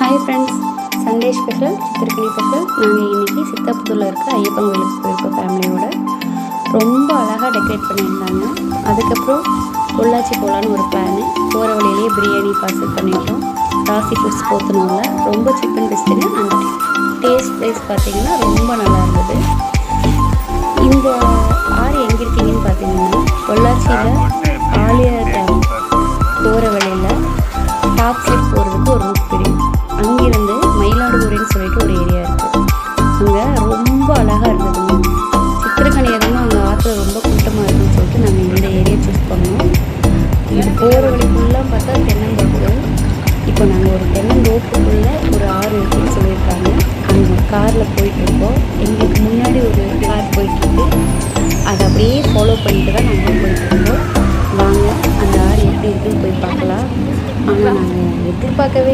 Hi friends, Sunday special சித்திரக்கனி special. நாங்கள் இன்றைக்கி சித்தாபுத்தூரில் இருக்க ஐயப்பன் கோயிலுக்கு போயிருக்கோம் ஃபேமிலியோட. ரொம்ப அழகாக டெக்கரேட் பண்ணியிருந்தாங்க. அதுக்கப்புறம் பொள்ளாச்சி போகலான்னு ஒரு பிளானு. போகிற வழியிலேயே பிரியாணி பார்சல் பண்ணிட்டோம். ராசி ஃபுட்ஸ் போத்தனூரில் ரொம்ப சீப் அண்ட் பெஸ்ட்டுங்க. அந்த டேஸ்ட் ப்ரைஸ் பார்த்திங்கன்னா ரொம்ப நல்லா இருந்தது. இந்த ஆறு எங்கே இருக்கீங்கன்னு பார்த்தீங்கன்னா பொள்ளாச்சியில் ஆலியார் டேம் போகிற வழியில் டாப் ஸ்லிப் போகிறதுக்கு ஒரு ரூட் பிரியும். அங்கேருந்து மயிலாடுதுறைன்னு சொல்லிட்டு ஒரு ஏரியா இருக்குது. அங்கே ரொம்ப அழகாக இருந்ததுங்க. சித்திரக்கனி இடமும் அங்கே ஆற்றுல ரொம்ப கூட்டமாக இருக்குன்னு சொல்லிட்டு நாங்கள் இந்த ஏரியா சூஸ் பண்ணோம். இது போகிற வழி ஃபுல்லாக பார்த்தா தென்னந்தோப்பு. இப்போ நாங்கள் ஒரு தென்னந்தோப்புக்குள்ளே ஒரு ஆறு இருக்குன்னு சொல்லியிருக்காங்க. அங்கே காரில் போயிட்டுருக்கோம். எங்களுக்கு முன்னாடி ஒரு கார் போயிட்டுருக்கு. அதை அப்படியே ஃபாலோ பண்ணிட்டு தான் நாங்கள் போயிட்டுருக்கோம். வாங்க அந்த ஆறு எப்படி இருக்குன்னு போய் பார்க்கலாம். ஆனால் நாங்கள் எதிர்பார்க்கவே